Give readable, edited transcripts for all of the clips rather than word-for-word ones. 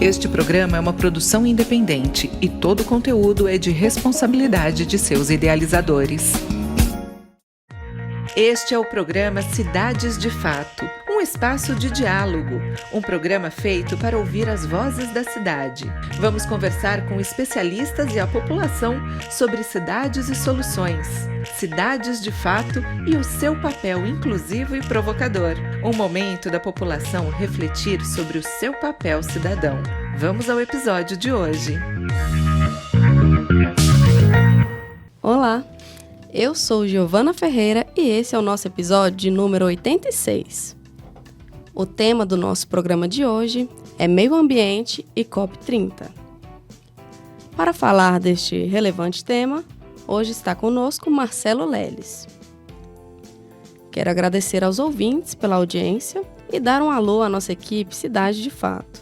Este programa é uma produção independente e todo o conteúdo é de responsabilidade de seus idealizadores. Este é o programa Cidades de Fato, um espaço de diálogo, um programa feito para ouvir as vozes da cidade. Vamos conversar com especialistas e a população sobre cidades e soluções, cidades de fato e o seu papel inclusivo e provocador. Um momento da população refletir sobre o seu papel cidadão. Vamos ao episódio de hoje. Olá! Eu sou Giovana Ferreira e esse é o nosso episódio de número 86. O tema do nosso programa de hoje é Meio Ambiente e COP30. Para falar deste relevante tema, hoje está conosco Marcelo Leles. Quero agradecer aos ouvintes pela audiência e dar um alô à nossa equipe Cidade de Fato.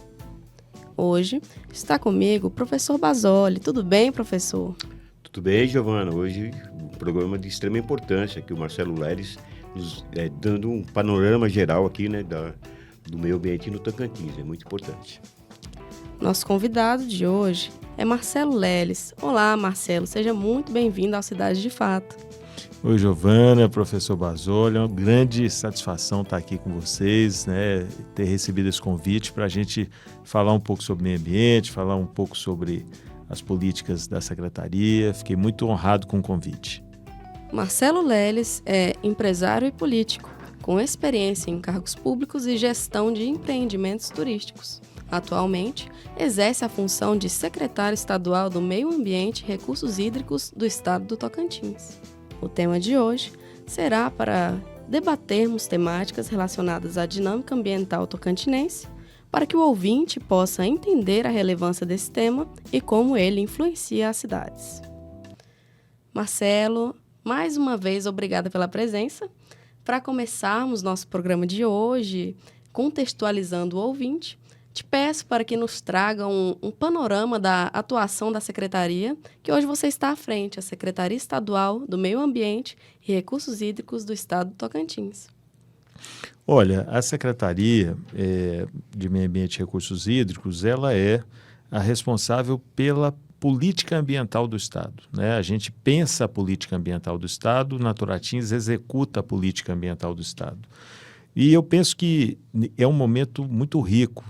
Hoje está comigo o professor Basoli. Tudo bem, professor? Tudo bem, Giovana. Hoje um programa de extrema importância, que o Marcelo Leles nos dando um panorama geral aqui, né, do meio ambiente no Tocantins. É muito importante. Nosso convidado de hoje é Marcelo Leles. Olá, Marcelo. Seja muito bem-vindo ao Cidade de Fato. Oi, Giovana, professor Basoli. É uma grande satisfação estar aqui com vocês, né, ter recebido esse convite para a gente falar um pouco sobre meio ambiente, falar um pouco sobre as políticas da Secretaria. Fiquei muito honrado com o convite. Marcelo Leles é empresário e político, com experiência em cargos públicos e gestão de empreendimentos turísticos. Atualmente, exerce a função de secretário estadual do Meio Ambiente e Recursos Hídricos do Estado do Tocantins. O tema de hoje será para debatermos temáticas relacionadas à dinâmica ambiental tocantinense, para que o ouvinte possa entender a relevância desse tema e como ele influencia as cidades. Marcelo, mais uma vez, obrigada pela presença. Para começarmos nosso programa de hoje, contextualizando o ouvinte, te peço para que nos traga um panorama da atuação da Secretaria, que hoje você está à frente, a Secretaria Estadual do Meio Ambiente e Recursos Hídricos do Estado do Tocantins. Olha, a Secretaria de Meio Ambiente e Recursos Hídricos, ela é a responsável pela política ambiental do Estado, né? A gente pensa a política ambiental do Estado, Naturatins executa a política ambiental do Estado. E eu penso que é um momento muito rico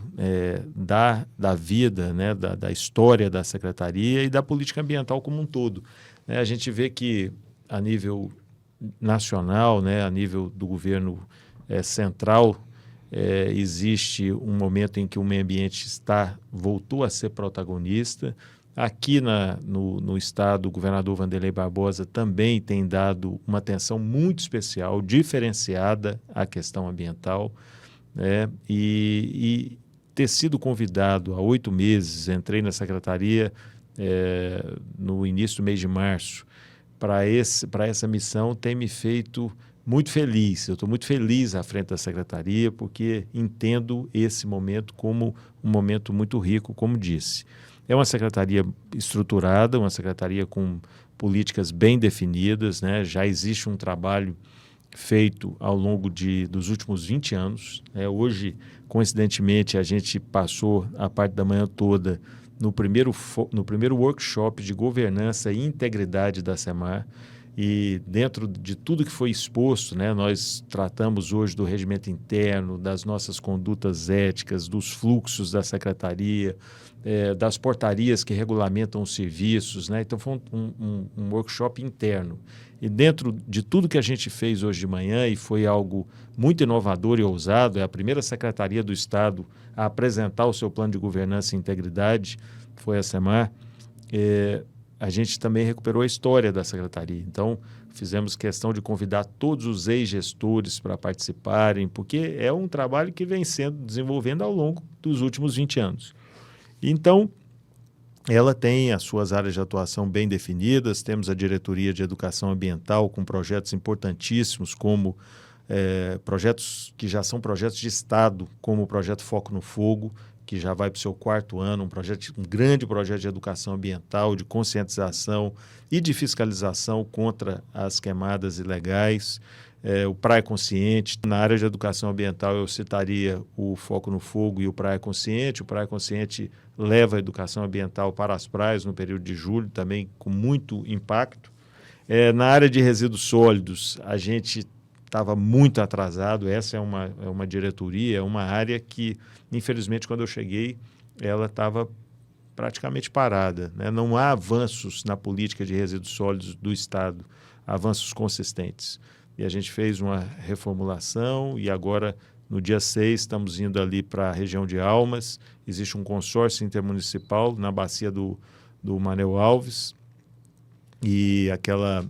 da vida, né, da história da Secretaria e da política ambiental como um todo, né? A gente vê que a nível nacional, né, a nível do governo central, existe um momento em que o meio ambiente voltou a ser protagonista. Aqui no Estado, o governador Wanderlei Barbosa também tem dado uma atenção muito especial, diferenciada à questão ambiental, né? E ter sido convidado há 8 meses, entrei na Secretaria no início do mês de março, para essa missão tem me feito muito feliz. Eu estou muito feliz à frente da Secretaria, porque entendo esse momento como um momento muito rico, como disse. É uma secretaria estruturada, uma secretaria com políticas bem definidas, né? Já existe um trabalho feito ao longo dos últimos 20 anos. Hoje, coincidentemente, a gente passou a parte da manhã toda no primeiro workshop de governança e integridade da SEMAR. E dentro de tudo que foi exposto, né, nós tratamos hoje do regimento interno, das nossas condutas éticas, dos fluxos da Secretaria, das portarias que regulamentam os serviços, né? Então foi um workshop interno. E dentro de tudo que a gente fez hoje de manhã, e foi algo muito inovador e ousado, é a primeira Secretaria do Estado a apresentar o seu plano de governança e integridade, foi a SEMAR. A gente também recuperou a história da Secretaria. Então, fizemos questão de convidar todos os ex-gestores para participarem, porque é um trabalho que vem sendo desenvolvendo ao longo dos últimos 20 anos. Então, ela tem as suas áreas de atuação bem definidas. Temos a Diretoria de Educação Ambiental com projetos importantíssimos, como projetos que já são projetos de Estado, como o projeto Foco no Fogo, que já vai para o seu 4º ano, um grande projeto de educação ambiental, de conscientização e de fiscalização contra as queimadas ilegais. o Praia Consciente. Na área de educação ambiental, eu citaria o Foco no Fogo e o Praia Consciente. O Praia Consciente leva a educação ambiental para as praias no período de julho, também com muito impacto. Na área de resíduos sólidos, a gente estava muito atrasado. Essa é uma diretoria, é uma área que, infelizmente, quando eu cheguei, ela estava praticamente parada, né? Não há avanços na política de resíduos sólidos do Estado, avanços consistentes. E a gente fez uma reformulação e agora, no dia 6, estamos indo ali para a região de Almas. Existe um consórcio intermunicipal na bacia do Manel Alves, e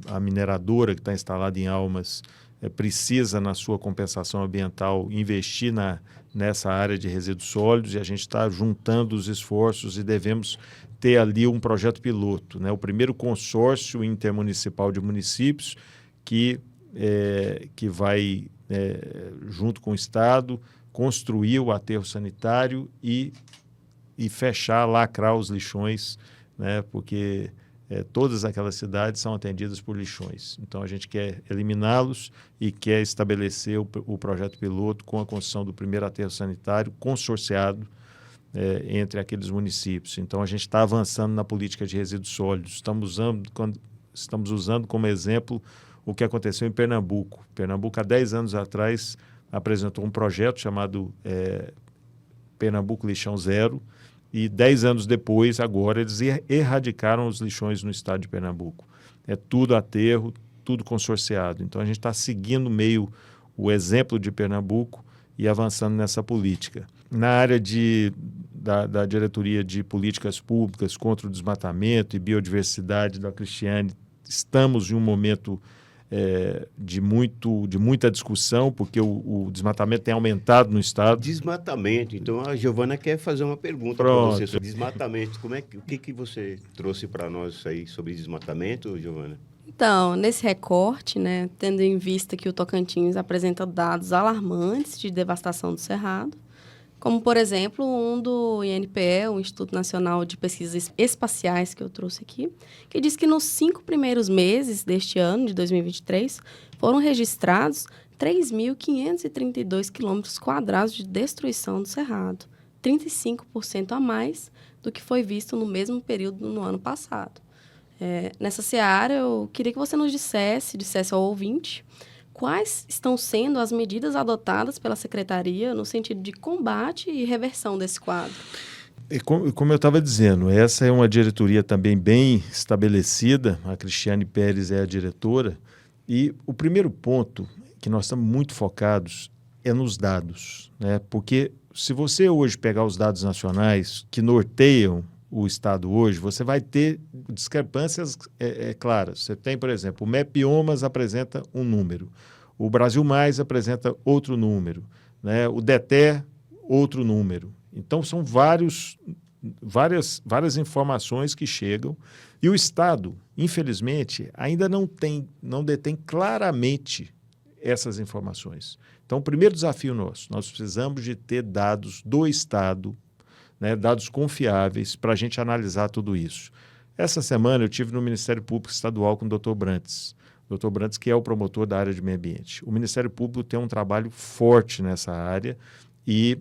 a mineradora que está instalada em Almas precisa, na sua compensação ambiental, investir nessa área de resíduos sólidos, e a gente está juntando os esforços e devemos ter ali um projeto piloto, né? O primeiro consórcio intermunicipal de municípios que vai, junto com o Estado, construir o aterro sanitário e fechar, lacrar os lixões, né? Porque todas aquelas cidades são atendidas por lixões. Então, a gente quer eliminá-los e quer estabelecer o projeto piloto com a construção do primeiro aterro sanitário consorciado entre aqueles municípios. Então, a gente está avançando na política de resíduos sólidos. Estamos usando como exemplo o que aconteceu em Pernambuco. Pernambuco, há 10 anos atrás, apresentou um projeto chamado Pernambuco Lixão Zero, e 10 anos depois, agora, eles erradicaram os lixões no estado de Pernambuco. É tudo aterro, tudo consorciado. Então, a gente está seguindo meio o exemplo de Pernambuco e avançando nessa política. Na área da diretoria de políticas públicas contra o desmatamento e biodiversidade da Cristiane, estamos em um momento de muita discussão, porque o desmatamento tem aumentado no estado. Desmatamento. Então, a Giovana quer fazer uma pergunta para você sobre desmatamento. O que você trouxe para nós aí sobre desmatamento, Giovana? Então, nesse recorte, né, tendo em vista que o Tocantins apresenta dados alarmantes de devastação do cerrado, como, por exemplo, um do INPE, o Instituto Nacional de Pesquisas Espaciais, que eu trouxe aqui, que diz que nos 5 primeiros meses deste ano, de 2023, foram registrados 3.532 quilômetros quadrados de destruição do cerrado, 35% a mais do que foi visto no mesmo período no ano passado. Nessa seara, eu queria que você nos dissesse ao ouvinte, quais estão sendo as medidas adotadas pela Secretaria no sentido de combate e reversão desse quadro? Como eu estava dizendo, essa é uma diretoria também bem estabelecida, a Cristiane Pérez é a diretora, e o primeiro ponto que nós estamos muito focados é nos dados, né? Porque se você hoje pegar os dados nacionais que norteiam o Estado hoje, você vai ter discrepâncias claras. Você tem, por exemplo, o MEPiomas apresenta um número, o Brasil Mais apresenta outro número, né? O DETER, outro número. Então, são várias informações que chegam e o Estado, infelizmente, ainda não detém claramente essas informações. Então, o primeiro desafio nós precisamos de ter dados do Estado, né, dados confiáveis para a gente analisar tudo isso. Essa semana eu estive no Ministério Público Estadual com o Dr. Brantes. Dr. Brantes, que é o promotor da área de meio ambiente. O Ministério Público tem um trabalho forte nessa área e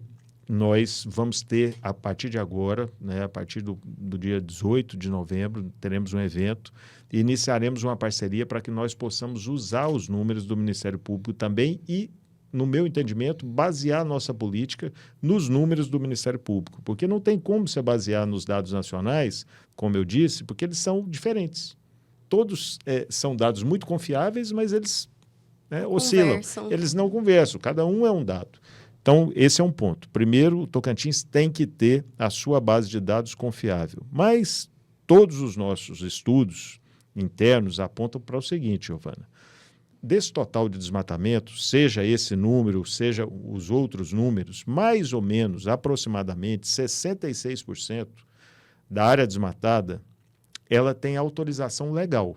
nós vamos ter, a partir de agora, né, a partir do dia 18 de novembro, teremos um evento e iniciaremos uma parceria para que nós possamos usar os números do Ministério Público também e, no meu entendimento, basear a nossa política nos números do Ministério Público, porque não tem como se basear nos dados nacionais, como eu disse, porque eles são diferentes. Todos são dados muito confiáveis, mas eles oscilam, eles não conversam, cada um é um dado. Então, esse é um ponto. Primeiro, o Tocantins tem que ter a sua base de dados confiável, mas todos os nossos estudos internos apontam para o seguinte, Giovana. Desse total de desmatamento, seja esse número, seja os outros números, mais ou menos, aproximadamente, 66% da área desmatada, ela tem autorização legal.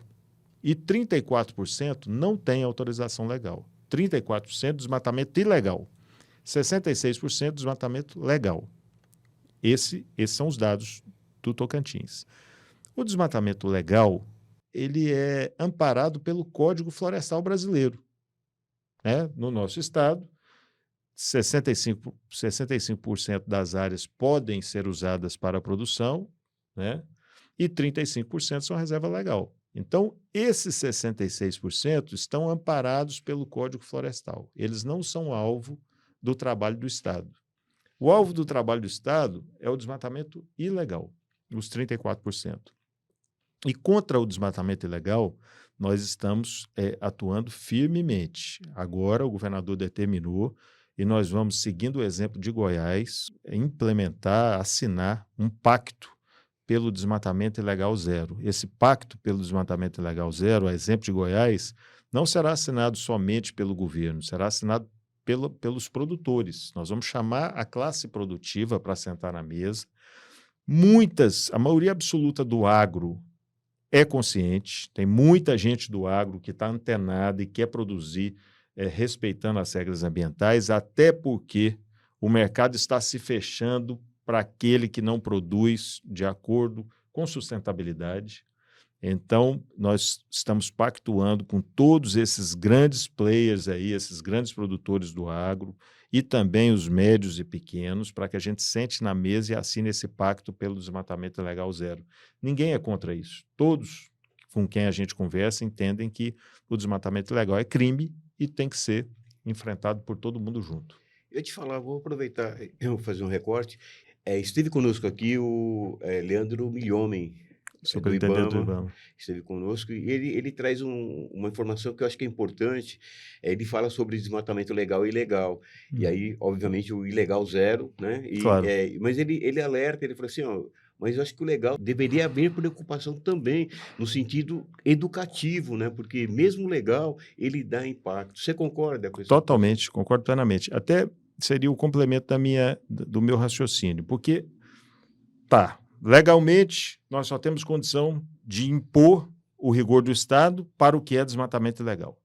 E 34% não tem autorização legal. 34% desmatamento ilegal. 66% desmatamento legal. Esses são os dados do Tocantins. O desmatamento legal, ele é amparado pelo Código Florestal Brasileiro. né? No nosso estado, 65% das áreas podem ser usadas para a produção, né? E 35% são reserva legal. Então, esses 66% estão amparados pelo Código Florestal. Eles não são alvo do trabalho do Estado. O alvo do trabalho do Estado é o desmatamento ilegal, os 34%. E contra o desmatamento ilegal, nós estamos atuando firmemente. Agora, o governador determinou, e nós vamos, seguindo o exemplo de Goiás, implementar, assinar um pacto pelo desmatamento ilegal zero. Esse pacto pelo desmatamento ilegal zero, a exemplo de Goiás, não será assinado somente pelo governo, será assinado pelos produtores. Nós vamos chamar a classe produtiva para sentar na mesa. A maioria absoluta do agro é consciente, tem muita gente do agro que está antenada e quer produzir respeitando as regras ambientais, até porque o mercado está se fechando para aquele que não produz de acordo com sustentabilidade. Então, nós estamos pactuando com todos esses grandes players aí, esses grandes produtores do agro e também os médios e pequenos, para que a gente sente na mesa e assine esse pacto pelo desmatamento ilegal zero. Ninguém é contra isso. Todos com quem a gente conversa entendem que o desmatamento ilegal é crime e tem que ser enfrentado por todo mundo junto. Eu te falar, vou aproveitar, eu vou fazer um recorte. Esteve conosco aqui o Leandro Milhomem, do Superintendente do IBAMA, IBAMA. esteve conosco, e ele traz uma informação que eu acho que é importante. Ele fala sobre desmatamento legal e ilegal. E aí, obviamente, o ilegal zero, né? Claro. Mas ele alerta, ele fala assim, ó, mas eu acho que o legal deveria haver preocupação também no sentido educativo, né? Porque mesmo o legal, ele dá impacto. Você concorda com isso? Totalmente, concordo plenamente. Até seria o complemento do meu raciocínio, porque, legalmente, nós só temos condição de impor o rigor do Estado para o que é desmatamento ilegal.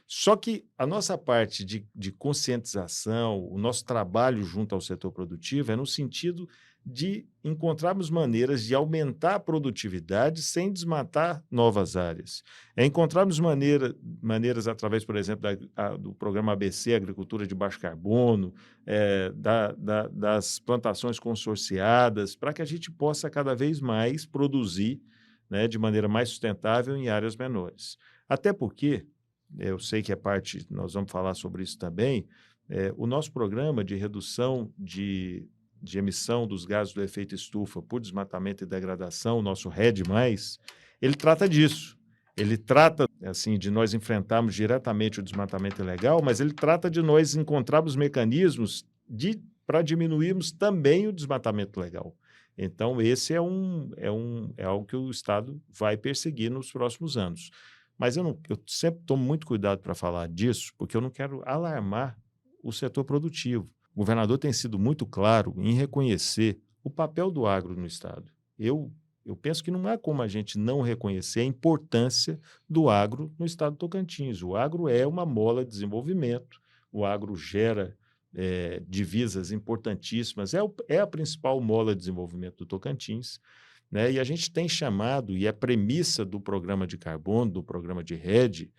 Só que a nossa parte de conscientização, o nosso trabalho junto ao setor produtivo é no sentido de encontrarmos maneiras de aumentar a produtividade sem desmatar novas áreas. É encontrarmos maneiras através, por exemplo, do programa ABC, Agricultura de Baixo Carbono, das plantações consorciadas, para que a gente possa cada vez mais produzir, né, de maneira mais sustentável em áreas menores. Até porque, eu sei que nós vamos falar sobre isso também, o nosso programa de redução de emissão dos gases do efeito estufa por desmatamento e degradação, o nosso RED+, ele trata disso. Ele trata, assim, de nós enfrentarmos diretamente o desmatamento ilegal, mas ele trata de nós encontrarmos mecanismos para diminuirmos também o desmatamento legal. Então, esse é algo que o Estado vai perseguir nos próximos anos. Mas eu sempre tomo muito cuidado para falar disso, porque eu não quero alarmar o setor produtivo. O governador tem sido muito claro em reconhecer o papel do agro no Estado. Eu penso que não há como a gente não reconhecer a importância do agro no Estado do Tocantins. O agro é uma mola de desenvolvimento, o agro gera divisas importantíssimas, é a principal mola de desenvolvimento do Tocantins, né? E a gente tem chamado, e a premissa do programa de carbono, do programa de RED,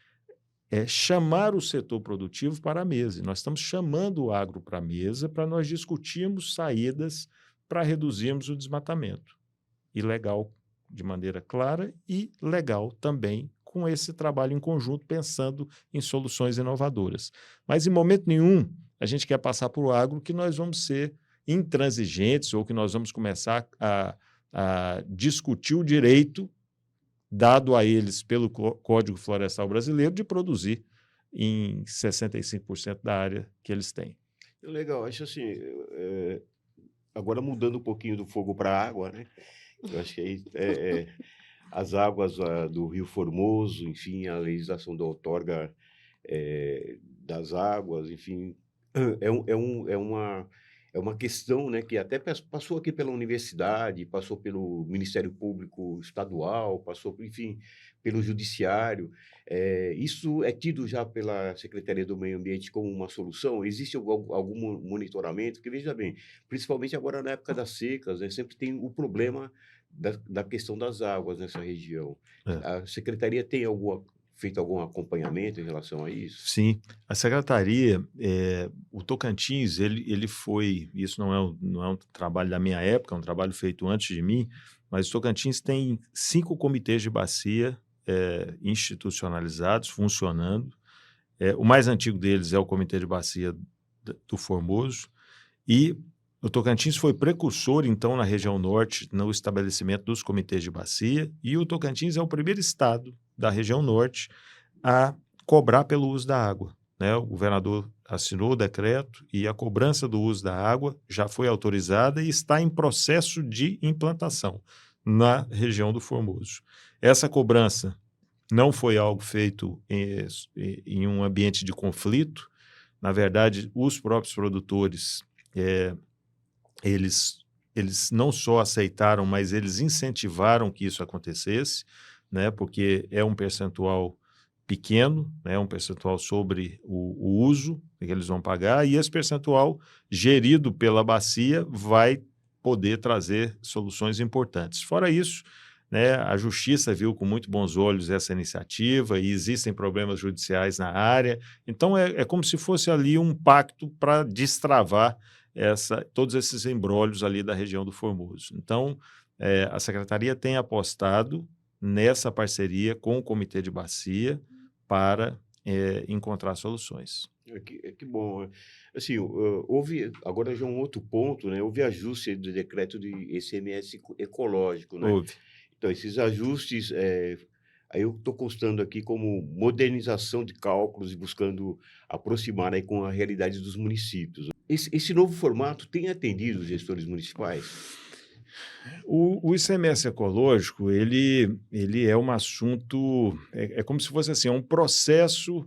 é chamar o setor produtivo para a mesa. E nós estamos chamando o agro para a mesa para nós discutirmos saídas para reduzirmos o desmatamento. Ilegal de maneira clara e legal também com esse trabalho em conjunto, pensando em soluções inovadoras. Mas, em momento nenhum, a gente quer passar para o agro que nós vamos ser intransigentes ou que nós vamos começar a discutir o direito dado a eles pelo Código Florestal Brasileiro de produzir em 65% da área que eles têm. Legal, acho assim, agora mudando um pouquinho do fogo para a água, né? Eu acho que aí as águas do Rio Formoso, enfim, a legislação da outorga das águas, enfim, é uma questão, né, que até passou aqui pela universidade, passou pelo Ministério Público Estadual, passou, enfim, pelo Judiciário. Isso é tido já pela Secretaria do Meio Ambiente como uma solução? Existe algum monitoramento? Porque, veja bem, principalmente agora na época das secas, né, sempre tem o problema da questão das águas nessa região. A Secretaria feito algum acompanhamento em relação a isso? Sim, a secretaria, o Tocantins, ele foi, isso não é um trabalho da minha época, é um trabalho feito antes de mim, mas o Tocantins tem 5 comitês de bacia institucionalizados, funcionando. O mais antigo deles é o Comitê de Bacia do Formoso, e o Tocantins foi precursor, então, na região norte, no estabelecimento dos comitês de bacia, e o Tocantins é o primeiro estado da região norte a cobrar pelo uso da água, né? O governador assinou o decreto e a cobrança do uso da água já foi autorizada e está em processo de implantação na região do Formoso. Essa cobrança não foi algo feito em um ambiente de conflito. Na verdade, os próprios produtores, eles não só aceitaram, mas eles incentivaram que isso acontecesse, né? Porque é um percentual pequeno, né? Um percentual sobre o uso que eles vão pagar, e esse percentual gerido pela bacia vai poder trazer soluções importantes. Fora isso, né, a Justiça viu com muito bons olhos essa iniciativa e existem problemas judiciais na área. Então, é como se fosse ali um pacto para destravar todos esses embrólios ali da região do Formoso. Então, a Secretaria tem apostado nessa parceria com o Comitê de Bacia para encontrar soluções. Que bom. Assim, houve, agora já um outro ponto, né? Houve ajuste do decreto de ICMS ecológico, né? Houve. Então, esses ajustes, aí eu estou constando aqui como modernização de cálculos e buscando aproximar aí com a realidade dos municípios. Esse novo formato tem atendido os gestores municipais? O ICMS ecológico, ele é um assunto, é como se fosse assim, é um processo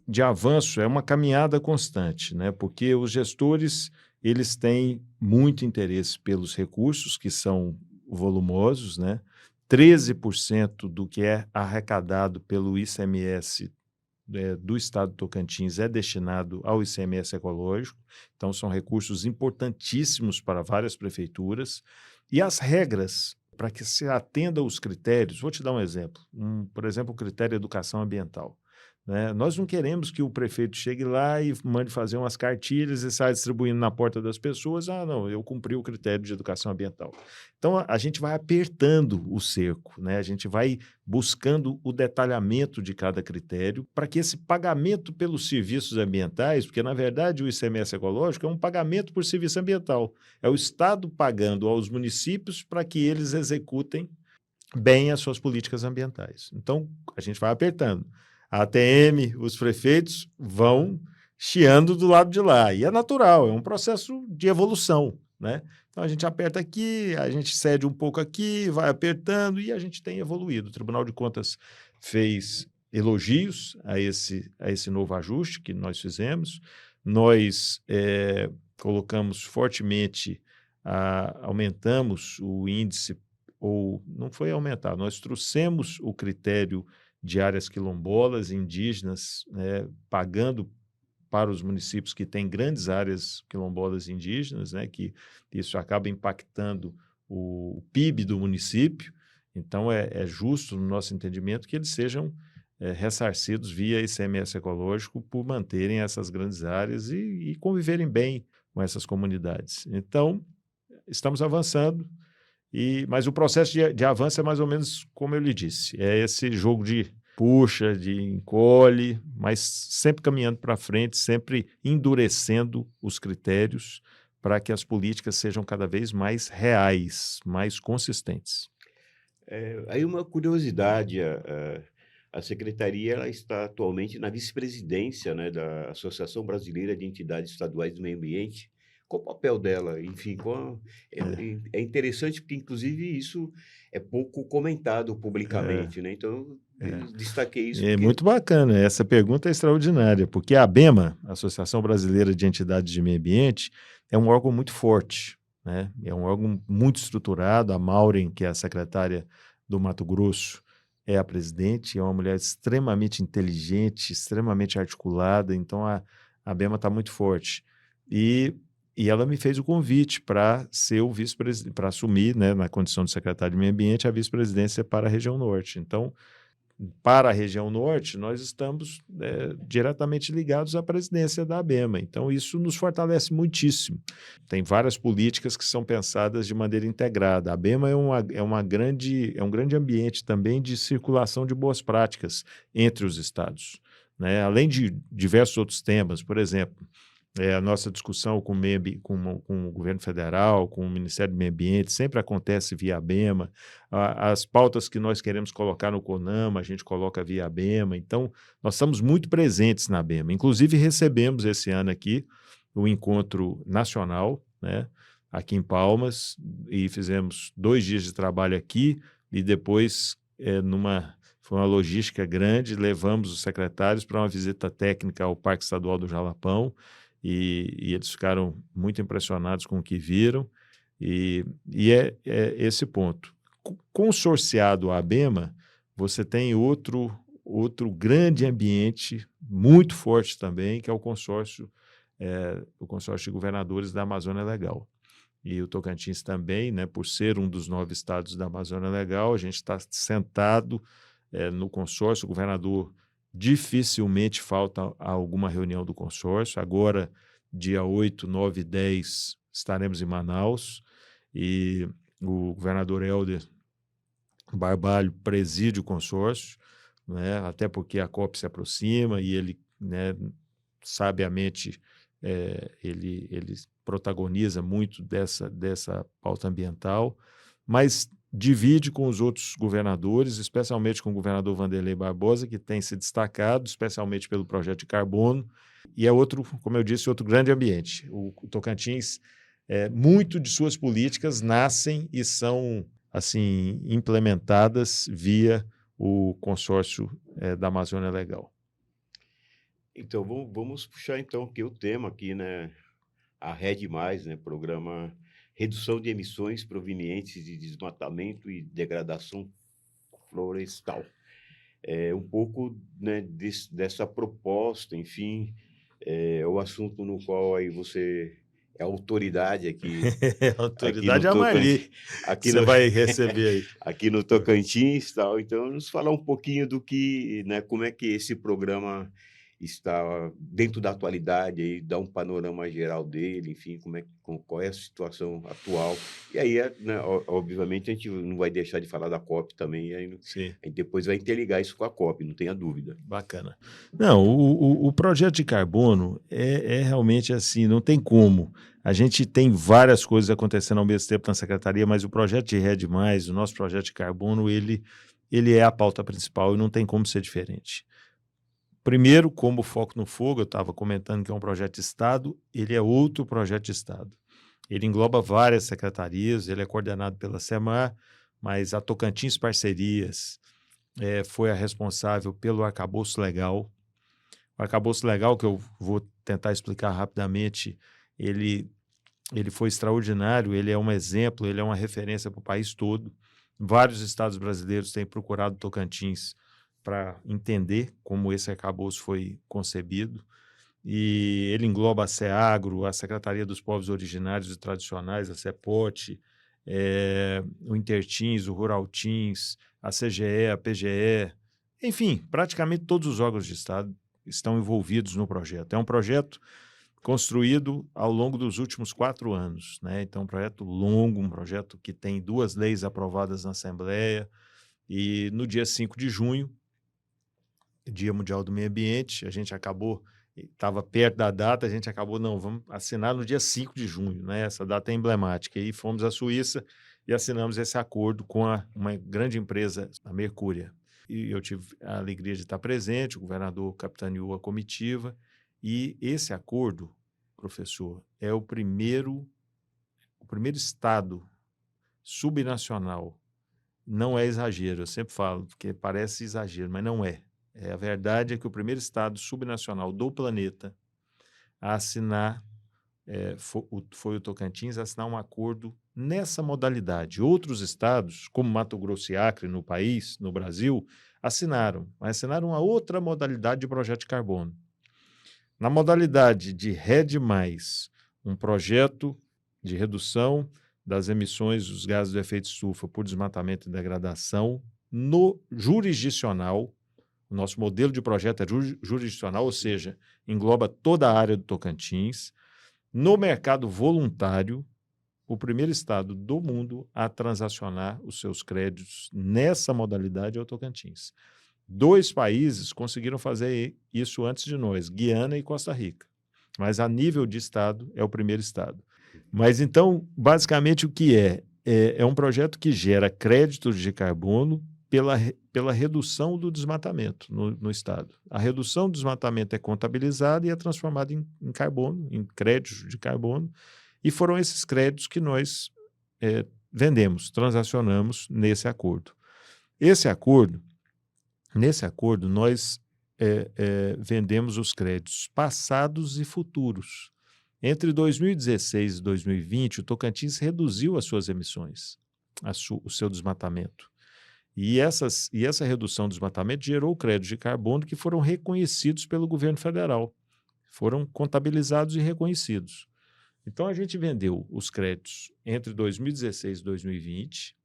de avanço, é uma caminhada constante, né? Porque os gestores, eles têm muito interesse pelos recursos, que são volumosos, né? 13% do que é arrecadado pelo ICMS do estado do Tocantins é destinado ao ICMS ecológico, então são recursos importantíssimos para várias prefeituras, e as regras para que se atenda aos critérios, vou te dar um exemplo, por exemplo, o critério educação ambiental, né? Nós não queremos que o prefeito chegue lá e mande fazer umas cartilhas e saia distribuindo na porta das pessoas, não, eu cumpri o critério de educação ambiental. Então, a gente vai apertando o cerco, né? A gente vai buscando o detalhamento de cada critério para que esse pagamento pelos serviços ambientais, porque, na verdade, o ICMS ecológico é um pagamento por serviço ambiental. É o Estado pagando aos municípios para que eles executem bem as suas políticas ambientais. Então, a gente vai apertando. A ATM, os prefeitos vão chiando do lado de lá. E é natural, é um processo de evolução, né? Então, a gente aperta aqui, a gente cede um pouco aqui, vai apertando e a gente tem evoluído. O Tribunal de Contas fez elogios a esse novo ajuste que nós fizemos. Nós colocamos fortemente, aumentamos o índice, ou não foi aumentar, nós trouxemos o critério de áreas quilombolas, indígenas, né, pagando para os municípios que têm grandes áreas quilombolas indígenas, né, que isso acaba impactando o PIB do município. Então, é justo, no nosso entendimento, que eles sejam ressarcidos via ICMS ecológico por manterem essas grandes áreas e conviverem bem com essas comunidades. Então, estamos avançando, mas o processo de avanço é mais ou menos como eu lhe disse, é esse jogo de puxa, de encolhe, mas sempre caminhando para frente, sempre endurecendo os critérios para que as políticas sejam cada vez mais reais, mais consistentes. Aí uma curiosidade, a secretaria ela está atualmente na vice-presidência, né, da Associação Brasileira de Entidades Estaduais do Meio Ambiente. Qual o papel dela? Enfim, é interessante porque, inclusive, isso é pouco comentado publicamente, né? Então, eu destaquei isso. É muito bacana, essa pergunta é extraordinária, porque a ABEMA, Associação Brasileira de Entidades de Meio Ambiente, é um órgão muito forte, né? É um órgão muito estruturado. A Maureen, que é a secretária do Mato Grosso, é a presidente, é uma mulher extremamente inteligente, extremamente articulada, então a ABEMA está muito forte. E ela me fez o convite para ser o vice-presidente, para assumir, né, na condição de secretário de Meio Ambiente, a vice-presidência para a região norte. Então, para a região norte, nós estamos diretamente ligados à presidência da ABEMA. Então, isso nos fortalece muitíssimo. Tem várias políticas que são pensadas de maneira integrada. A ABEMA é um grande ambiente também de circulação de boas práticas entre os estados, né? Além de diversos outros temas, por exemplo, a nossa discussão com o governo federal, com o Ministério do Meio Ambiente, sempre acontece via ABEMA. As pautas que nós queremos colocar no CONAMA, a gente coloca via ABEMA. Então, nós estamos muito presentes na ABEMA. Inclusive, recebemos esse ano aqui o encontro nacional, né, aqui em Palmas, e fizemos 2 dias de trabalho aqui, e depois, foi uma logística grande, levamos os secretários para uma visita técnica ao Parque Estadual do Jalapão, e eles ficaram muito impressionados com o que viram, e é esse ponto. Consorciado à ABEMA, você tem outro grande ambiente, muito forte também, que é o consórcio de governadores da Amazônia Legal. E o Tocantins também, né, por ser um dos 9 estados da Amazônia Legal, a gente está sentado no consórcio. O governador dificilmente falta a alguma reunião do consórcio. Agora, dia 8, 9 e 10, estaremos em Manaus, e o governador Helder Barbalho preside o consórcio, né, até porque a COP se aproxima e ele, né, sabiamente, ele protagoniza muito dessa pauta ambiental, mas divide com os outros governadores, especialmente com o governador Vanderlei Barbosa, que tem se destacado, especialmente pelo projeto de carbono, e é outro, como eu disse, outro grande ambiente. O Tocantins, muito de suas políticas nascem e são assim implementadas via o consórcio da Amazônia Legal. Então, vamos puxar então aqui o tema aqui, né? A RED+, né? Programa Redução de Emissões Provenientes de Desmatamento e Degradação Florestal. Um pouco, né, dessa proposta, enfim, o assunto no qual aí você é autoridade aqui. Autoridade é a Marli, aqui você vai receber aí. Aqui no Tocantins, tal. Então, nos falar um pouquinho do que, né, como é que esse programa está dentro da atualidade, aí, dar um panorama geral dele, enfim, qual é a situação atual. E aí, né, obviamente, a gente não vai deixar de falar da COP também, e aí, Sim. A gente depois vai interligar isso com a COP, não tenha dúvida. Bacana. Não, o projeto de carbono é realmente assim, não tem como. A gente tem várias coisas acontecendo ao mesmo tempo na secretaria, mas o projeto de RED+, o nosso projeto de carbono, ele é a pauta principal e não tem como ser diferente. Primeiro, como Foco no Fogo, eu estava comentando que é um projeto de Estado, ele é outro projeto de Estado. Ele engloba várias secretarias, ele é coordenado pela SEMAR, mas a Tocantins Parcerias foi a responsável pelo arcabouço legal. O arcabouço legal, que eu vou tentar explicar rapidamente, ele foi extraordinário, ele é um exemplo, ele é uma referência para o país todo. Vários estados brasileiros têm procurado Tocantins para entender como esse arcabouço foi concebido, e ele engloba a SEAGRO, a Secretaria dos Povos Originários e Tradicionais, a CEPOT, o Intertins, o Ruraltins, a CGE, a PGE, enfim, praticamente todos os órgãos de Estado estão envolvidos no projeto. É um projeto construído ao longo dos últimos 4 anos, né? Então, um projeto longo, um projeto que tem 2 leis aprovadas na Assembleia, e no dia 5 de junho, Dia Mundial do Meio Ambiente, a gente estava perto da data, a gente acabou, vamos assinar no dia 5 de junho, né? Essa data é emblemática. E fomos à Suíça e assinamos esse acordo com uma grande empresa, a Mercúria. E eu tive a alegria de estar presente, o governador capitaneou a comitiva, e esse acordo, professor, é o primeiro estado subnacional. Não é exagero, eu sempre falo, porque parece exagero, mas não é. A verdade é que o primeiro estado subnacional do planeta a assinar, foi o Tocantins, a assinar um acordo nessa modalidade. Outros estados, como Mato Grosso e Acre no país, no Brasil, assinaram uma outra modalidade de projeto de carbono. Na modalidade de RED+, um projeto de redução das emissões dos gases do efeito estufa por desmatamento e degradação, no jurisdicional. O nosso modelo de projeto é jurisdicional, ou seja, engloba toda a área do Tocantins. No mercado voluntário, o primeiro estado do mundo a transacionar os seus créditos nessa modalidade é o Tocantins. 2 países conseguiram fazer isso antes de nós, Guiana e Costa Rica. Mas a nível de estado, é o primeiro estado. Mas então, basicamente, o que é? É um projeto que gera créditos de carbono pela redução do desmatamento no estado. A redução do desmatamento é contabilizada e é transformada em carbono, em créditos de carbono, e foram esses créditos que nós vendemos, transacionamos nesse acordo. Nesse acordo, nós vendemos os créditos passados e futuros. Entre 2016 e 2020, o Tocantins reduziu as suas emissões, o seu desmatamento. E essa redução do desmatamento gerou créditos de carbono que foram reconhecidos pelo governo federal. Foram contabilizados e reconhecidos. Então, a gente vendeu os créditos entre 2016 e 2020,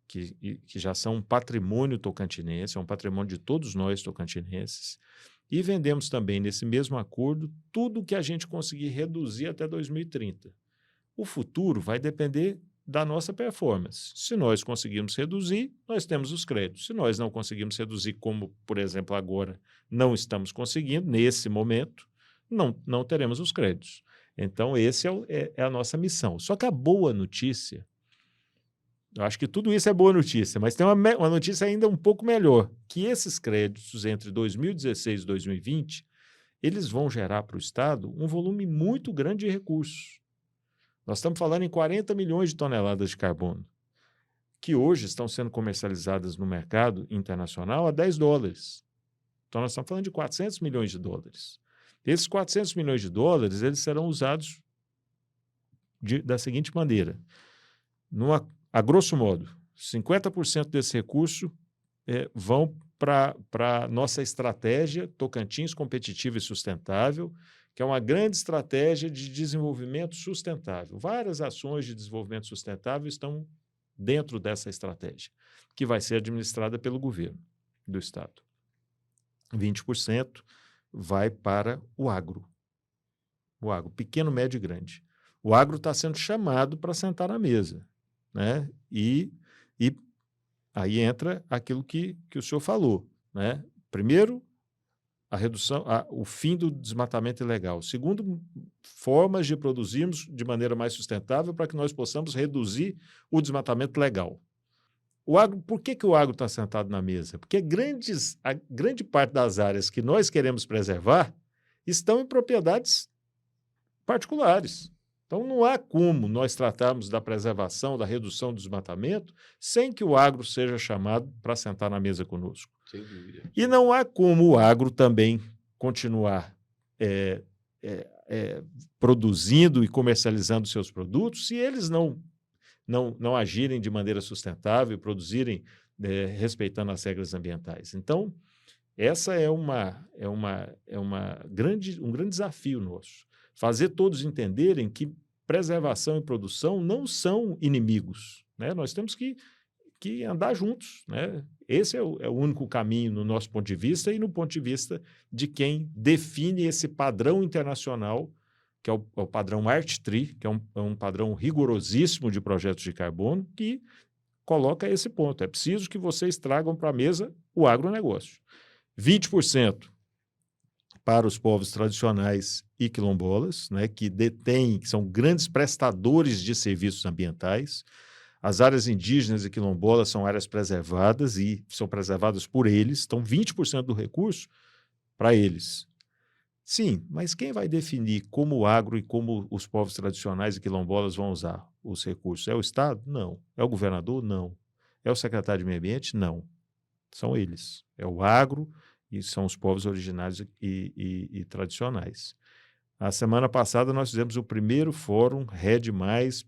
que já são um patrimônio tocantinense, é um patrimônio de todos nós tocantinenses, e vendemos também, nesse mesmo acordo, tudo que a gente conseguir reduzir até 2030. O futuro vai depender da nossa performance. Se nós conseguirmos reduzir, nós temos os créditos. Se nós não conseguirmos reduzir, como, por exemplo, agora não estamos conseguindo, nesse momento, não teremos os créditos. Então, esse é a nossa missão. Só que a boa notícia, eu acho que tudo isso é boa notícia, mas tem uma notícia ainda um pouco melhor, que esses créditos entre 2016 e 2020, eles vão gerar para o Estado um volume muito grande de recursos. Nós estamos falando em 40 milhões de toneladas de carbono, que hoje estão sendo comercializadas no mercado internacional a $10. Então, nós estamos falando de 400 milhões de dólares. Esses 400 milhões de dólares, eles serão usados da seguinte maneira. A grosso modo, 50% desse recurso vão para a nossa estratégia Tocantins Competitivo e Sustentável, que é uma grande estratégia de desenvolvimento sustentável. Várias ações de desenvolvimento sustentável estão dentro dessa estratégia, que vai ser administrada pelo governo do Estado. 20% vai para o agro. O agro, pequeno, médio e grande. O agro está sendo chamado para sentar na mesa, né? E aí entra aquilo que o senhor falou, né? Primeiro, a redução, o fim do desmatamento ilegal. Segundo, formas de produzirmos de maneira mais sustentável para que nós possamos reduzir o desmatamento legal. O agro, por que o agro está sentado na mesa? Porque a grande parte das áreas que nós queremos preservar estão em propriedades particulares. Então, não há como nós tratarmos da preservação, da redução do desmatamento, sem que o agro seja chamado para sentar na mesa conosco. Sem dúvida. E não há como o agro também continuar produzindo e comercializando seus produtos se eles não agirem de maneira sustentável, produzirem respeitando as regras ambientais. Então, essa é um grande desafio nosso. Fazer todos entenderem que preservação e produção não são inimigos, né? Nós temos que andar juntos, né? Esse é o único caminho no nosso ponto de vista e no ponto de vista de quem define esse padrão internacional, que é o padrão ART3, que é um padrão rigorosíssimo de projetos de carbono, que coloca esse ponto. É preciso que vocês tragam para a mesa o agronegócio. 20% para os povos tradicionais e quilombolas, né, que são grandes prestadores de serviços ambientais. As áreas indígenas e quilombolas são áreas preservadas e são preservadas por eles, então 20% do recurso para eles. Sim, mas quem vai definir como o agro e como os povos tradicionais e quilombolas vão usar os recursos? É o Estado? Não. É o governador? Não. É o secretário de Meio Ambiente? Não. São eles. É o agro e são os povos originários e tradicionais. A semana passada nós fizemos o primeiro fórum RED+,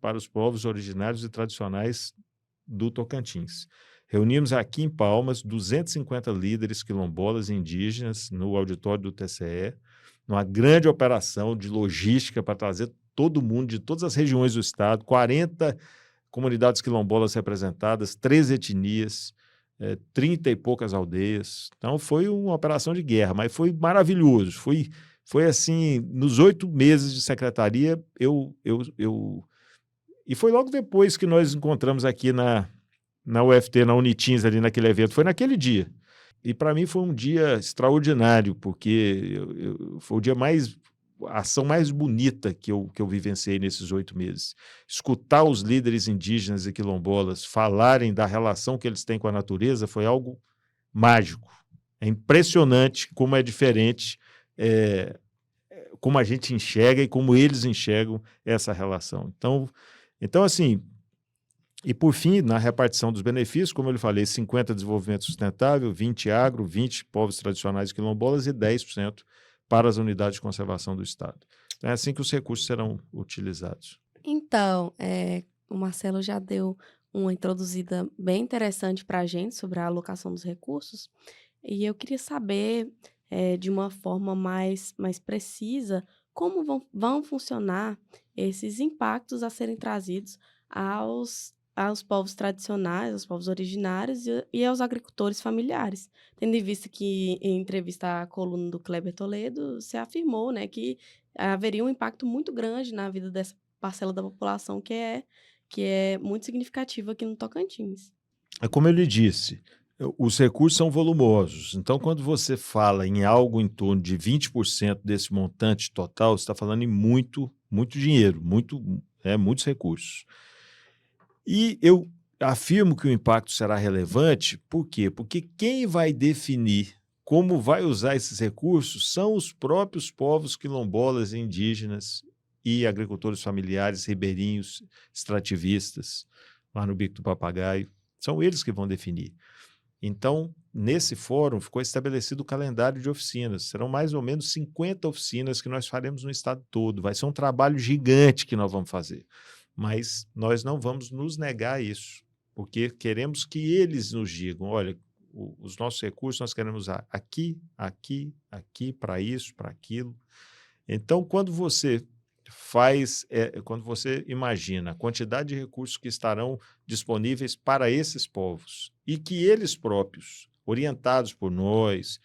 para os povos originários e tradicionais do Tocantins. Reunimos aqui em Palmas 250 líderes quilombolas e indígenas no auditório do TCE, numa grande operação de logística para trazer todo mundo de todas as regiões do estado, 40 comunidades quilombolas representadas, 13 etnias, 30 e poucas aldeias. Então, foi uma operação de guerra, mas foi maravilhoso. Foi assim, nos 8 meses de secretaria, e foi logo depois que nós encontramos aqui na UFT, na Unitins, ali naquele evento. Foi naquele dia. E para mim foi um dia extraordinário, porque foi o dia a ação mais bonita que eu vivenciei nesses 8 meses. Escutar os líderes indígenas e quilombolas falarem da relação que eles têm com a natureza foi algo mágico. É impressionante como é diferente, como a gente enxerga e como eles enxergam essa relação. Então assim, e por fim, na repartição dos benefícios, como eu lhe falei, 50% desenvolvimento sustentável, 20% agro, 20% povos tradicionais quilombolas e 10% para as unidades de conservação do Estado. Então, é assim que os recursos serão utilizados. Então, o Marcelo já deu uma introduzida bem interessante para a gente sobre a alocação dos recursos, e eu queria saber, de uma forma mais precisa, como vão funcionar esses impactos a serem trazidos aos povos tradicionais, aos povos originários e aos agricultores familiares. Tendo em vista que, em entrevista à coluna do Kleber Toledo, se afirmou, né, que haveria um impacto muito grande na vida dessa parcela da população que é muito significativa aqui no Tocantins. É como eu lhe disse, os recursos são volumosos. Então, quando você fala em algo em torno de 20% desse montante total, você está falando em muito dinheiro, muitos recursos. E eu afirmo que o impacto será relevante, por quê? Porque quem vai definir como vai usar esses recursos são os próprios povos quilombolas e indígenas e agricultores familiares, ribeirinhos, extrativistas, lá no Bico do Papagaio. São eles que vão definir. Então, nesse fórum, ficou estabelecido o calendário de oficinas. Serão mais ou menos 50 oficinas que nós faremos no estado todo. Vai ser um trabalho gigante que nós vamos fazer. Mas nós não vamos nos negar a isso, porque queremos que eles nos digam, olha, os nossos recursos nós queremos usar aqui, para isso, para aquilo. Então, quando você quando você imagina a quantidade de recursos que estarão disponíveis para esses povos e que eles próprios, orientados por nós,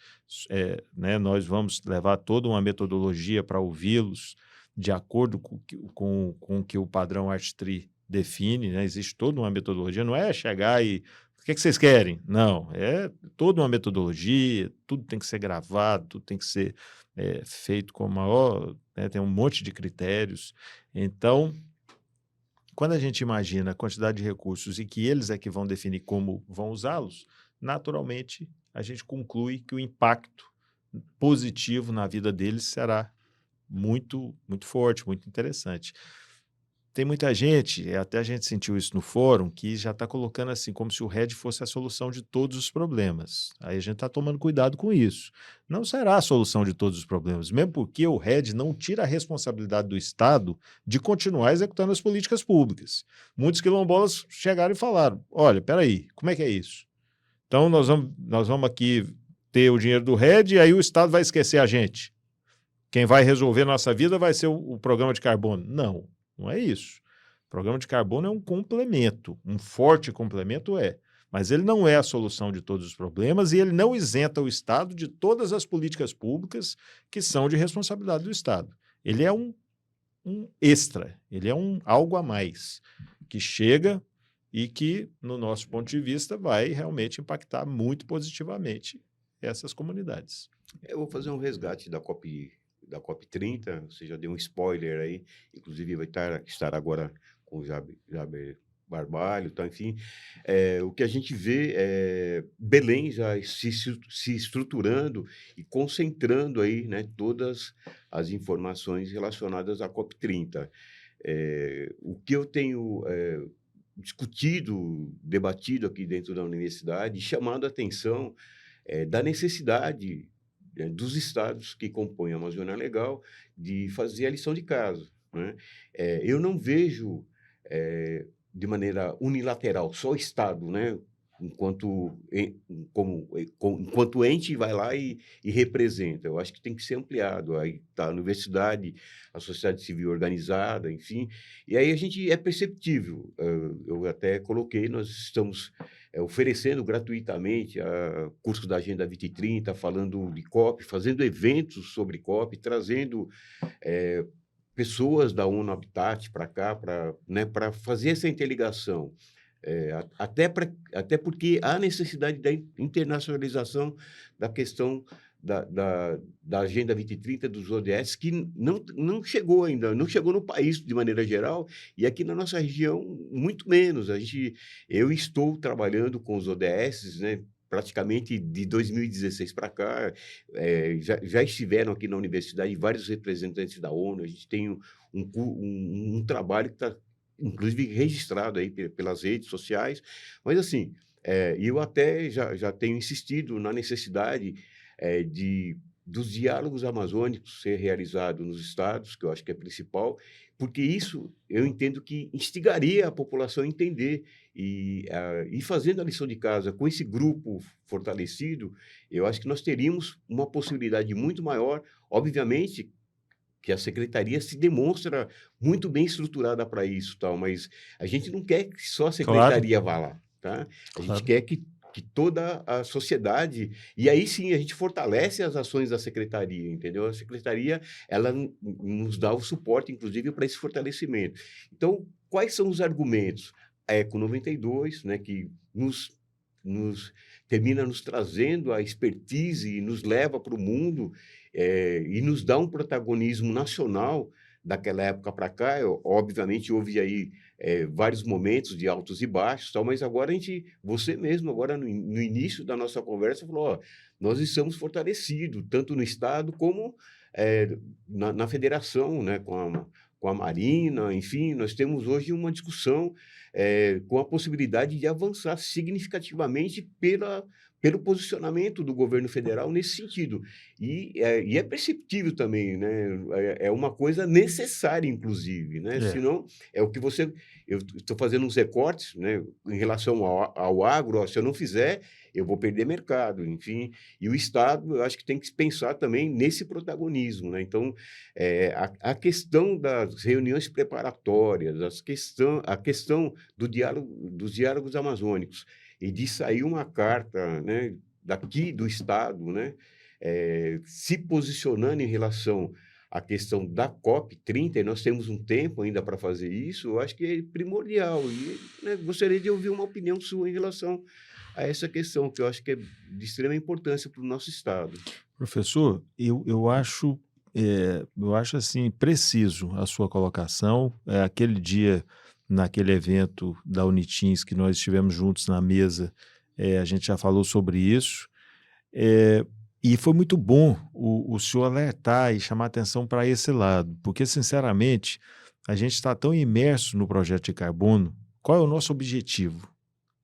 nós vamos levar toda uma metodologia para ouvi-los, de acordo com o que o padrão ArtTree define, né? Existe toda uma metodologia, não é chegar e o que vocês querem? Não, é toda uma metodologia, tudo tem que ser gravado, tudo tem que ser feito com maior, tem um monte de critérios. Então, quando a gente imagina a quantidade de recursos e que eles é que vão definir como vão usá-los, naturalmente a gente conclui que o impacto positivo na vida deles será muito forte, muito interessante. Tem muita gente, até a gente sentiu isso no fórum, que já está colocando assim, como se o RED fosse a solução de todos os problemas. Aí a gente está tomando cuidado com isso. Não será a solução de todos os problemas, mesmo porque o RED não tira a responsabilidade do Estado de continuar executando as políticas públicas. Muitos quilombolas chegaram e falaram, olha, peraí, como é que é isso? Então nós vamos aqui ter o dinheiro do RED e aí o Estado vai esquecer a gente. Quem vai resolver nossa vida vai ser o programa de carbono. Não é isso. O programa de carbono é um complemento, um forte complemento mas ele não é a solução de todos os problemas e ele não isenta o Estado de todas as políticas públicas que são de responsabilidade do Estado. Ele é um extra, ele é algo a mais, que chega e que, no nosso ponto de vista, vai realmente impactar muito positivamente essas comunidades. Eu vou fazer um resgate da COP30, você já deu um spoiler aí, inclusive vai estar agora com o Jaber Barbalho, tá? Enfim, o que a gente vê é Belém já se estruturando e concentrando aí, né, todas as informações relacionadas à COP30. O que eu tenho discutido, debatido aqui dentro da universidade, chamando a atenção da necessidade dos estados que compõem a Amazônia Legal de fazer a lição de casa, né? Eu não vejo de maneira unilateral, só o Estado, né, enquanto ente vai lá e representa. Eu acho que tem que ser ampliado. Aí está a universidade, a sociedade civil organizada, enfim. E aí a gente é perceptível. Eu até coloquei, nós estamos oferecendo gratuitamente cursos da Agenda 2030, falando de COP, fazendo eventos sobre COP, trazendo pessoas da ONU Habitat para cá, para fazer essa interligação. Até porque há necessidade da internacionalização da questão da Agenda 2030, dos ODS, que não chegou ainda, não chegou no país de maneira geral, e aqui na nossa região, muito menos. Eu estou trabalhando com os ODS, né, praticamente de 2016 para cá, já estiveram aqui na universidade vários representantes da ONU. A gente tem um trabalho que está, inclusive, registrado aí pelas redes sociais, mas assim, eu até já tenho insistido na necessidade dos diálogos amazônicos ser realizado nos estados, que eu acho que é principal, porque isso eu entendo que instigaria a população a entender e fazendo a lição de casa com esse grupo fortalecido, eu acho que nós teríamos uma possibilidade muito maior, obviamente, que a secretaria se demonstra muito bem estruturada para isso, tal, mas a gente não quer que só a secretaria vá lá, tá? A gente quer que toda a sociedade, e aí sim a gente fortalece as ações da secretaria, entendeu? A secretaria, ela nos dá o suporte, inclusive, para esse fortalecimento. Então, quais são os argumentos? A Eco 92, né, que termina nos trazendo a expertise e nos leva para o mundo, e nos dá um protagonismo nacional daquela época para cá. Obviamente, houve aí vários momentos de altos e baixos, tal, mas agora você mesmo, agora no início da nossa conversa, falou, nós estamos fortalecidos, tanto no Estado como na federação, né, com a Marina, enfim, nós temos hoje uma discussão com a possibilidade de avançar significativamente pelo posicionamento do governo federal nesse sentido. E é perceptível também, né? É uma coisa necessária, inclusive, né? Senão, é o que eu estou fazendo uns recortes, né, em relação ao agro, se eu não fizer, eu vou perder mercado, enfim. E o Estado, eu acho que tem que pensar também nesse protagonismo, né? Então, a questão das reuniões preparatórias, a questão dos diálogos amazônicos, e de sair uma carta, né, daqui do Estado, né, se posicionando em relação à questão da COP30, e nós temos um tempo ainda para fazer isso, eu acho que é primordial. E, né, gostaria de ouvir uma opinião sua em relação a essa questão, que eu acho que é de extrema importância para o nosso Estado. Professor, eu acho assim, preciso a sua colocação. Aquele dia, naquele evento da Unitins, que nós estivemos juntos na mesa, a gente já falou sobre isso, e foi muito bom o senhor alertar e chamar atenção para esse lado, porque, sinceramente, a gente está tão imerso no projeto de carbono. Qual é o nosso objetivo?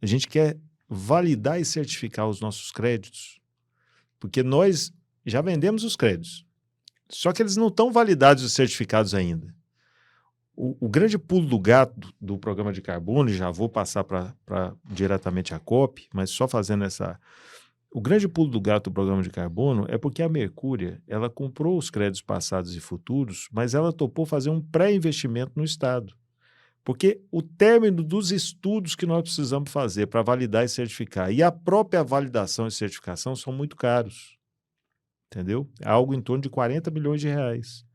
A gente quer validar e certificar os nossos créditos, porque nós já vendemos os créditos, só que eles não estão validados e certificados ainda. O grande pulo do gato do programa de carbono, e já vou passar diretamente a COP, mas só fazendo o grande pulo do gato do programa de carbono é porque a Mercúria, ela comprou os créditos passados e futuros, mas ela topou fazer um pré-investimento no Estado. Porque o término dos estudos que nós precisamos fazer para validar e certificar e a própria validação e certificação são muito caros. Entendeu? É algo em torno de 40 milhões de reais.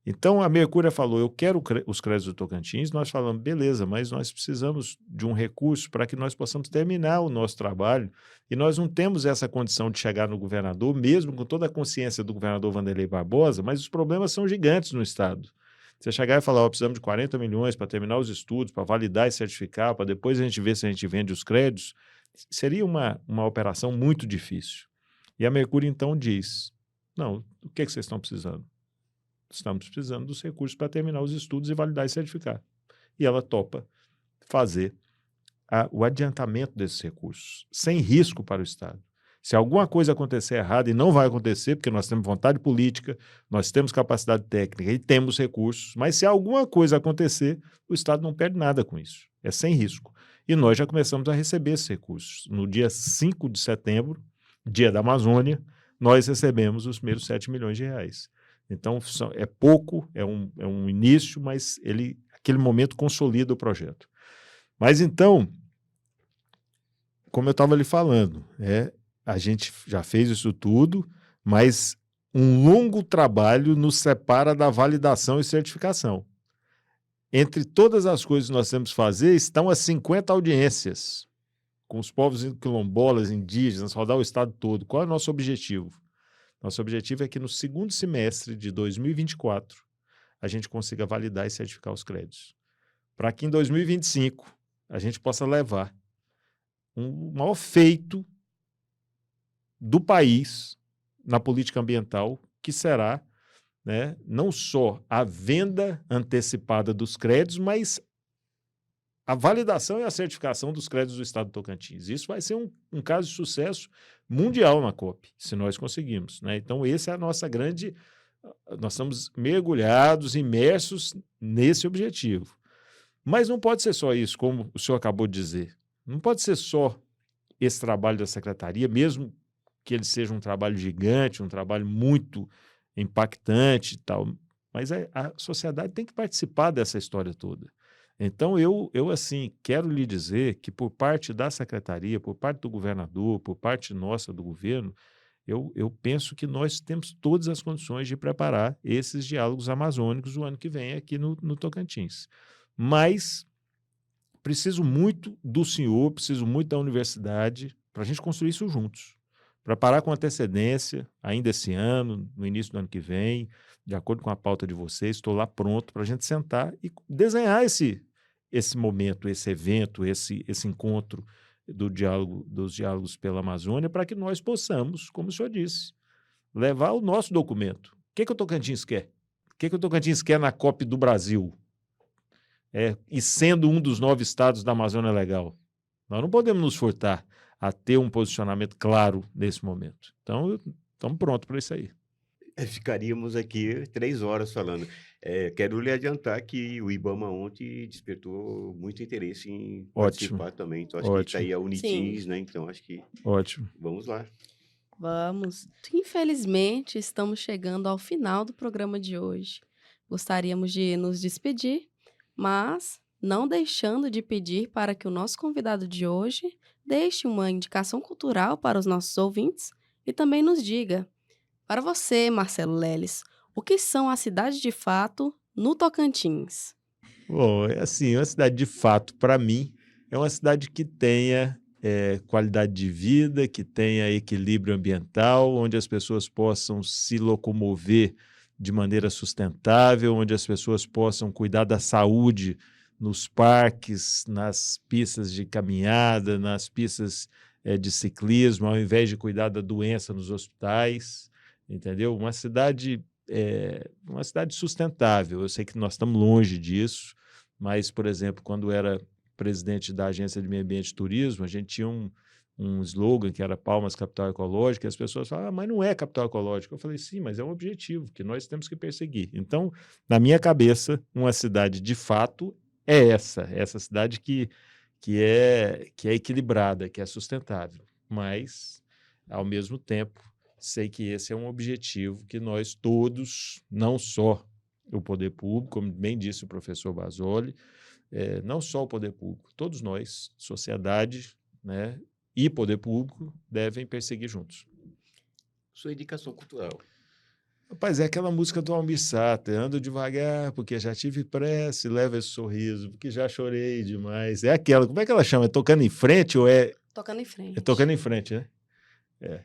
Então, a Mercúria falou, eu quero os créditos do Tocantins. Nós falamos, beleza, mas nós precisamos de um recurso para que nós possamos terminar o nosso trabalho, e nós não temos essa condição de chegar no governador, mesmo com toda a consciência do governador Wanderlei Barbosa, mas os problemas são gigantes no Estado. Você chegar e falar, precisamos de 40 milhões para terminar os estudos, para validar e certificar, para depois a gente ver se a gente vende os créditos, seria uma operação muito difícil. E a Mercúria, então, diz, não, o que vocês estão precisando? Estamos precisando dos recursos para terminar os estudos e validar e certificar. E ela topa fazer o adiantamento desses recursos, sem risco para o Estado. Se alguma coisa acontecer errada, e não vai acontecer, porque nós temos vontade política, nós temos capacidade técnica e temos recursos, mas se alguma coisa acontecer, o Estado não perde nada com isso. É sem risco. E nós já começamos a receber esses recursos. No dia 5 de setembro, dia da Amazônia, nós recebemos os primeiros 7 milhões de reais. Então, é pouco, é um início, mas aquele momento consolida o projeto. Mas então, como eu estava lhe falando, a gente já fez isso tudo, mas um longo trabalho nos separa da validação e certificação. Entre todas as coisas que nós temos que fazer, estão as 50 audiências com os povos quilombolas, indígenas, rodar o estado todo. Qual é o nosso objetivo? Nosso objetivo é que no segundo semestre de 2024 a gente consiga validar e certificar os créditos. Para que em 2025 a gente possa levar o maior feito do país na política ambiental, que será, né, não só a venda antecipada dos créditos, mas a validação e a certificação dos créditos do Estado do Tocantins. Isso vai ser um caso de sucesso mundial na COP, se nós conseguirmos, né? Então, esse é a nossa grande... Nós estamos mergulhados, imersos nesse objetivo. Mas não pode ser só isso, como o senhor acabou de dizer. Não pode ser só esse trabalho da Secretaria, mesmo que ele seja um trabalho gigante, um trabalho muito impactante e tal, mas a sociedade tem que participar dessa história toda. Então, eu assim, quero lhe dizer que por parte da Secretaria, por parte do governador, por parte nossa do governo, eu penso que nós temos todas as condições de preparar esses diálogos amazônicos o ano que vem aqui no Tocantins. Mas preciso muito do senhor, preciso muito da universidade para a gente construir isso juntos. Preparar com antecedência, ainda esse ano, no início do ano que vem, de acordo com a pauta de vocês, estou lá pronto para a gente sentar e desenhar esse momento, esse evento, esse encontro dos diálogos pela Amazônia, para que nós possamos, como o senhor disse, levar o nosso documento. O que o Tocantins quer? O que o Tocantins quer na COP do Brasil? E sendo um dos 9 estados da Amazônia Legal. Nós não podemos nos furtar a ter um posicionamento claro nesse momento. Então, estamos prontos para isso aí. Ficaríamos aqui 3 horas falando. Quero lhe adiantar que o IBAMA ontem despertou muito interesse em participar também. Então, acho que está aí a Unitins, né? Então, acho que... Ótimo. Vamos lá. Vamos. Infelizmente, estamos chegando ao final do programa de hoje. Gostaríamos de nos despedir, mas não deixando de pedir para que o nosso convidado de hoje deixe uma indicação cultural para os nossos ouvintes e também nos diga, para você, Marcelo Leles, o que são as cidades de fato no Tocantins? Bom, assim, uma cidade de fato, para mim, é uma cidade que tenha qualidade de vida, que tenha equilíbrio ambiental, onde as pessoas possam se locomover de maneira sustentável, onde as pessoas possam cuidar da saúde nos parques, nas pistas de caminhada, nas pistas de ciclismo, ao invés de cuidar da doença nos hospitais, entendeu? Uma cidade sustentável. Eu sei que nós estamos longe disso, mas, por exemplo, quando era presidente da Agência de Meio Ambiente e Turismo, a gente tinha um slogan que era Palmas Capital Ecológica, e as pessoas falavam, mas não é capital ecológica. Eu falei, sim, mas é um objetivo que nós temos que perseguir. Então, na minha cabeça, uma cidade de fato é essa cidade que é equilibrada, que é sustentável, mas, ao mesmo tempo, sei que esse é um objetivo que nós todos, não só o poder público, como bem disse o professor Basoli, não só o poder público, todos nós, sociedade, né, e poder público, devem perseguir juntos. Sua indicação cultural. Rapaz, é aquela música do Almir Sater, ando devagar porque já tive pressa e leva esse sorriso, porque já chorei demais. É aquela, como é que ela chama? É Tocando em Frente ou é... Tocando em Frente. É Tocando em Frente, né?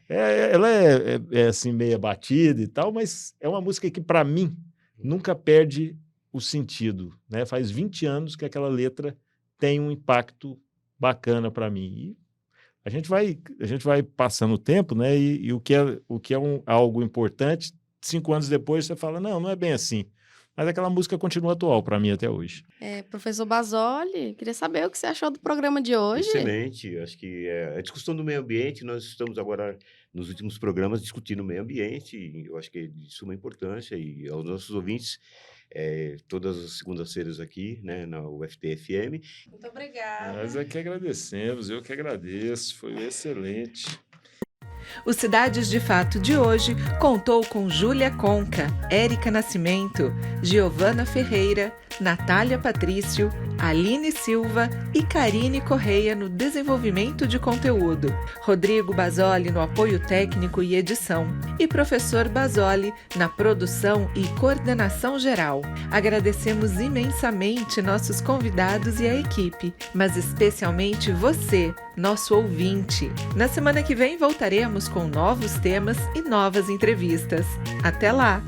Ela é assim, meia batida e tal, mas é uma música que, para mim, nunca perde o sentido, né? Faz 20 anos que aquela letra tem um impacto bacana para mim. E a gente vai passando o tempo, né? E o que é algo importante, 5 anos depois você fala, não é bem assim. Mas aquela música continua atual para mim até hoje. Professor Basoli, queria saber o que você achou do programa de hoje. Excelente. Acho que a discussão do meio ambiente, nós estamos agora, nos últimos programas, discutindo o meio ambiente. E eu acho que é de suma importância. E aos nossos ouvintes, todas as segundas-feiras aqui, né, na UFT-FM. Muito obrigada. Nós é que agradecemos, eu que agradeço, foi excelente. O Cidades de Fato de hoje contou com Júlia Conca, Érica Nascimento, Giovana Ferreira, Natália Patrício, Aline Silva e Karine Correia no desenvolvimento de conteúdo, Rodrigo Basoli no apoio técnico e edição e professor Basoli na produção e coordenação geral. Agradecemos imensamente nossos convidados e a equipe, mas especialmente você, nosso ouvinte. Na semana que vem voltaremos com novos temas e novas entrevistas. Até lá!